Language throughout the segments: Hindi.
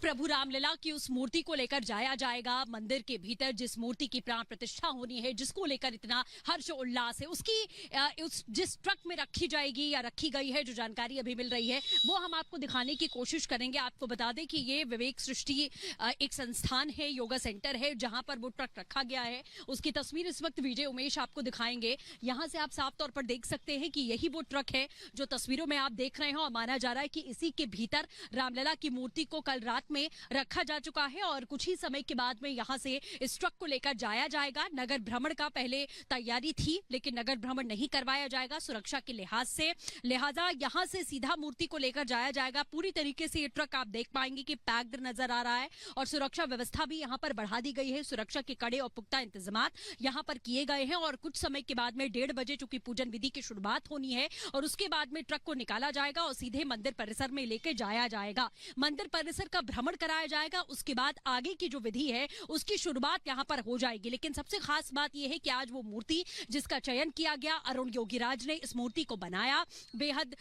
प्रभु रामलला की उस मूर्ति को लेकर जाया जाएगा मंदिर के भीतर, जिस मूर्ति की प्राण प्रतिष्ठा होनी है, जिसको लेकर इतना हर्ष उल्लास है, उसकी जिस ट्रक में रखी जाएगी या रखी गई है, जो जानकारी अभी मिल रही है वो हम आपको दिखाने की कोशिश करेंगे। आपको बता दें कि ये विवेक सृष्टि एक संस्थान है, योगा सेंटर है, जहां पर वो ट्रक रखा गया है। उसकी तस्वीर इस वक्त विजय उमेश आपको दिखाएंगे। यहां से आप साफ तौर पर देख सकते हैं कि यही वो ट्रक है जो तस्वीरों में आप देख रहे हैं, और माना जा रहा है कि इसी के भीतर रामलला की मूर्ति को कल रात में रखा जा चुका है और कुछ ही समय के बाद में यहां से इस ट्रक को लेकर जाया जाएगा। नगर भ्रमण का पहले तैयारी थी, लेकिन नगर भ्रमण नहीं करवाया जाएगा सुरक्षा के लिहाज से, लिहाजा यहां से सीधा मूर्ति को लेकर जाया जाएगा। पूरी तरीके से ये ट्रक आप देख पाएंगे कि पैक्ड नजर आ रहा है और सुरक्षा व्यवस्था भी यहां पर बढ़ा दी गई है। सुरक्षा के कड़े और पुख्ता इंतजाम यहां पर किए गए हैं और कुछ समय के बाद में 1:30 बजे चूंकि पूजन विधि की शुरुआत होनी है और उसके बाद में ट्रक को निकाला जाएगा और सीधे मंदिर परिसर में लेके जाया जाएगा। मंदिर परिसर का भ्रमण कराया जाएगा, उसके बाद आगे की जो विधि है उसकी शुरुआत यहां पर हो जाएगी। लेकिन सबसे खास बात यह है कि आज वो मूर्ति जिसका चयन किया गया, अरुण योगीराज ने इस मूर्ति को बनाया, बेहद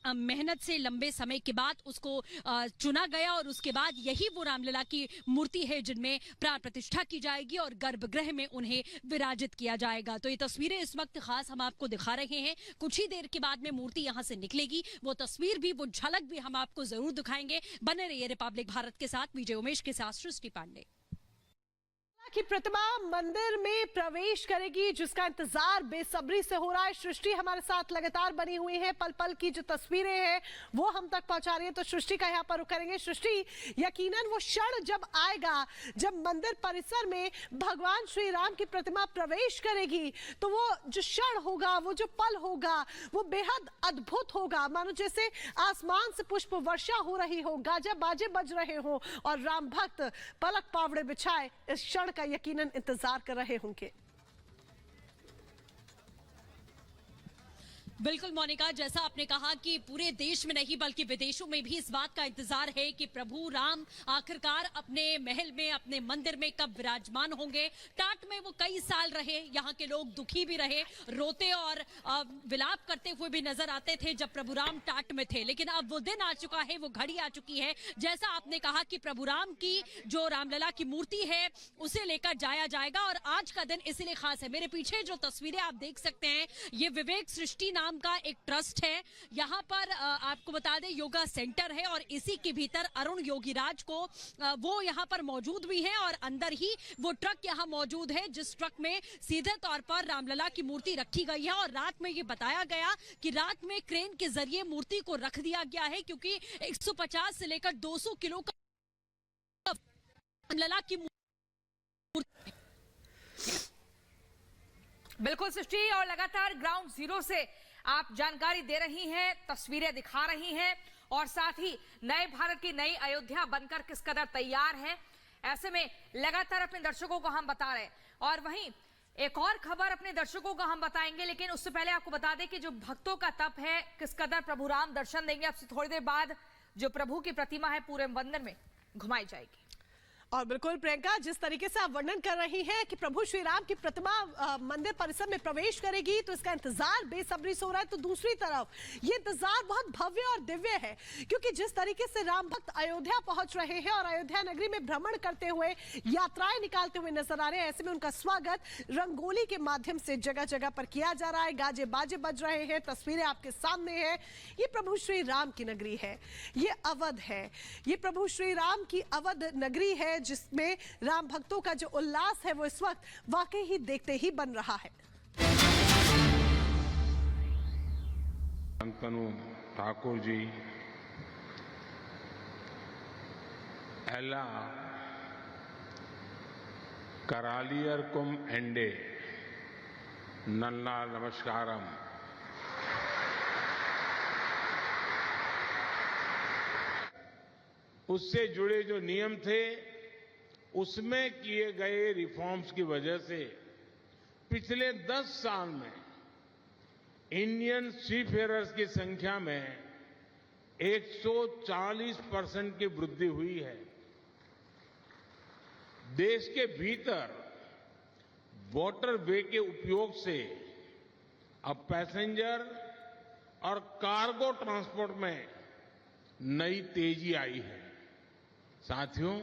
मेहनत से लंबे समय के बाद उसको चुना गया और उसके बाद यही वो रामलला की मूर्ति है जिनमें प्राण प्रतिष्ठा की जाएगी और गर्भगृह में उन्हें विराजित किया जाएगा। तो ये तस्वीरें इस वक्त खास हम आपको दिखा रहे हैं। कुछ ही देर के बाद में मूर्ति यहां से निकलेगी, वो तस्वीर भी, वो झलक भी हम आपको जरूर दिखाएंगे। बने रहिए रिपब्लिक भारत के साथ। विजय उमेश के साथ सृष्टि पांडे। की प्रतिमा मंदिर में प्रवेश करेगी, जिसका इंतजार बेसब्री से हो रहा है। सृष्टि हमारे साथ लगातार बनी हुई है, पल पल की जो तस्वीरें हैं वो हम तक पहुंचा रही है। तो सृष्टि का यहाँ पर रुक करेंगे। सृष्टि, यकीनन वो क्षण जब आएगा, जब मंदिर परिसर में भगवान श्री राम की प्रतिमा प्रवेश करेगी, तो वो जो क्षण होगा, वो जो पल होगा, वो बेहद अद्भुत होगा। मानो जैसे आसमान से पुष्प वर्षा हो रही हो, गाजा बाजे बज रहे हो और राम भक्त पलक पावड़े बिछाए इस क्षण का यकीनन इंतजार कर रहे होंगे। बिल्कुल मोनिका, जैसा आपने कहा कि पूरे देश में नहीं बल्कि विदेशों में भी इस बात का इंतजार है कि प्रभु राम आखिरकार अपने महल में, अपने मंदिर में कब विराजमान होंगे। टाट में वो कई साल रहे, यहाँ के लोग दुखी भी रहे, रोते और विलाप करते हुए भी नजर आते थे जब प्रभु राम टाट में थे। लेकिन अब वो दिन आ चुका है, वो घड़ी आ चुकी है, जैसा आपने कहा कि प्रभु राम की जो रामलला की मूर्ति है उसे लेकर जाया जाएगा। और आज का दिन इसलिए खास है। मेरे पीछे जो तस्वीरें आप देख सकते हैं, ये विवेक सृष्टि नाम का एक ट्रस्ट है। यहाँ पर आपको बता दें योगा सेंटर है और इसी के भीतर अरुण योगीराज को वो यहाँ पर मौजूद भी हैं और अंदर ही वो ट्रक यहाँ मौजूद है जिस ट्रक में सीधे तौर पर रामलला की मूर्ति रखी गई है। और रात में ये बताया गया कि रात में क्रेन के जरिए मूर्ति को रख दिया गया है, क्योंकि 150 से लेकर 200 किलो का रामलला की मूर्ति। बिल्कुल सृष्टि, और लगातार ग्राउंड जीरो से आप जानकारी दे रही हैं, तस्वीरें दिखा रही हैं और साथ ही नए भारत की नई अयोध्या बनकर किस कदर तैयार है, ऐसे में लगातार अपने दर्शकों को हम बता रहे हैं। और वहीं एक और खबर अपने दर्शकों को हम बताएंगे, लेकिन उससे पहले आपको बता दें कि जो भक्तों का तप है, किस कदर प्रभु राम दर्शन देंगे। अब से थोड़ी देर बाद जो प्रभु की प्रतिमा है पूरे मंदिर में घुमाई जाएगी। और बिल्कुल प्रियंका, जिस तरीके से आप वर्णन कर रही हैं कि प्रभु श्री राम की प्रतिमा मंदिर परिसर में प्रवेश करेगी, तो इसका इंतजार बेसब्री से हो रहा है। तो दूसरी तरफ ये इंतजार बहुत भव्य और दिव्य है, क्योंकि जिस तरीके से राम भक्त अयोध्या पहुंच रहे हैं और अयोध्या नगरी में भ्रमण करते हुए, यात्राएं निकालते हुए नजर आ रहे हैं, ऐसे में उनका स्वागत रंगोली के माध्यम से जगह जगह पर किया जा रहा है। गाजे बाजे बज रहे हैं, तस्वीरें आपके सामने है। ये प्रभु श्री राम की नगरी है, ये अवध है, ये प्रभु श्री राम की अवध नगरी है, जिसमें राम भक्तों का जो उल्लास है वो इस वक्त वाकई ही देखते ही बन रहा है। शांतनु ठाकुर जी, एला करालियर कुम एंडे नन्ना नमस्कारम। उससे जुड़े जो नियम थे उसमें किए गए रिफॉर्म्स की वजह से पिछले 10 साल में इंडियन सीफेयरर्स की संख्या में 140% की वृद्धि हुई है। देश के भीतर वाटरवे के उपयोग से अब पैसेंजर और कार्गो ट्रांसपोर्ट में नई तेजी आई है। साथियों,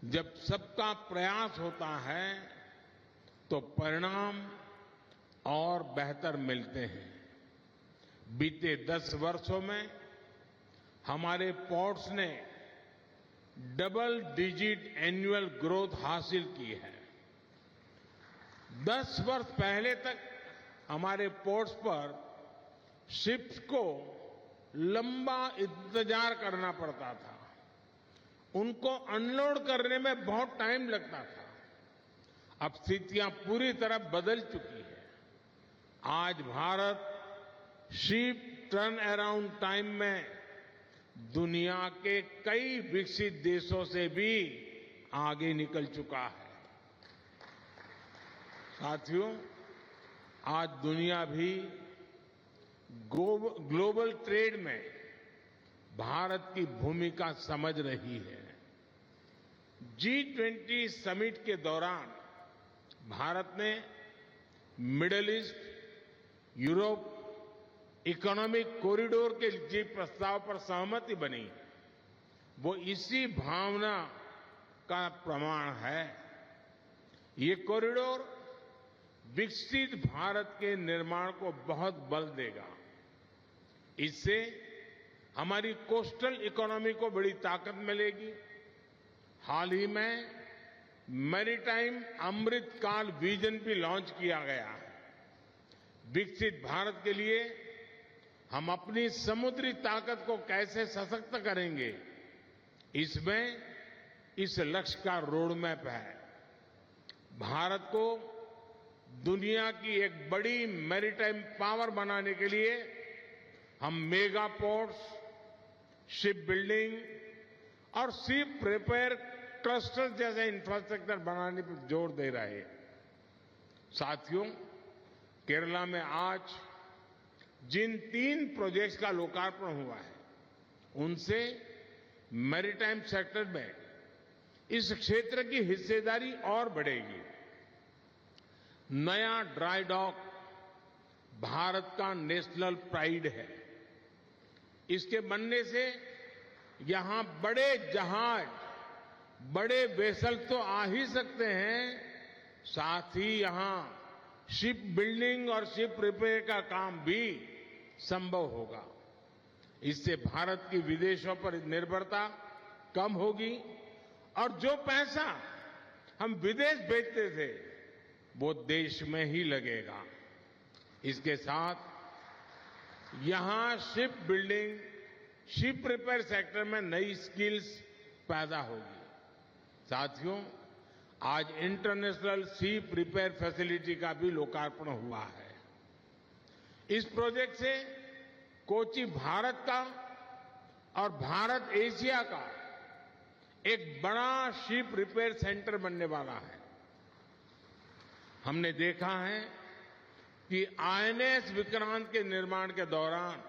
जब सबका प्रयास होता है तो परिणाम और बेहतर मिलते हैं। बीते 10 वर्षों में हमारे पोर्ट्स ने डबल डिजिट एनुअल ग्रोथ हासिल की है। 10 वर्ष पहले तक हमारे पोर्ट्स पर शिप्स को लंबा इंतजार करना पड़ता था। उनको अनलोड करने में बहुत टाइम लगता था। अब स्थितियां पूरी तरह बदल चुकी है। आज Bharat ship turn around time में दुनिया के कई विकसित देशों से भी आगे निकल चुका है। साथियों, आज दुनिया भी ग्लोबल ट्रेड में भारत की भूमिका समझ रही है। G20 समिट के दौरान भारत ने middle east, Europe economic corridor के जो प्रस्ताव पर सहमति बनी, वो इसी भावना का प्रमाण है। ये कॉरिडोर विकसित भारत के निर्माण को बहुत बल देगा। इससे हमारी कोस्टल इकोनॉमी को बड़ी ताकत मिलेगी। हाल ही में मैरीटाइम अमृत काल विजन भी लॉन्च किया गया है। विकसित भारत के लिए हम अपनी समुद्री ताकत को कैसे सशक्त करेंगे, इसमें इस लक्ष्य का रोड मैप है। भारत को दुनिया की एक बड़ी मैरीटाइम पावर बनाने के लिए हम मेगा पोर्ट्स, शिप बिल्डिंग और शिप रिपेयर क्लस्टर जैसे इंफ्रास्ट्रक्चर बनाने पर जोर दे रहे हैं। साथियों, केरला में आज जिन 3 प्रोजेक्ट्स का लोकार्पण हुआ है, उनसे मैरीटाइम सेक्टर में इस क्षेत्र की हिस्सेदारी और बढ़ेगी। नया ड्राई डॉक भारत का नेशनल प्राइड है। इसके बनने से यहां बड़े जहाज, बड़े वेसल तो आ ही सकते हैं, साथ ही यहां शिप बिल्डिंग और शिप रिपेयर का काम भी संभव होगा। इससे भारत की विदेशों पर निर्भरता कम होगी और जो पैसा हम विदेश भेजते थे, वो देश में ही लगेगा। इसके साथ यहां ship building, ship repair sector में नई स्किल्स पैदा होगी। साथियों, आज इंटरनेशनल शिप रिपेयर फैसिलिटी का भी लोकार्पण हुआ है। इस प्रोजेक्ट से कोची भारत का और भारत एशिया का एक बड़ा शिप रिपेयर सेंटर बनने वाला है। हमने देखा है कि आईएनएस विक्रांत के निर्माण के दौरान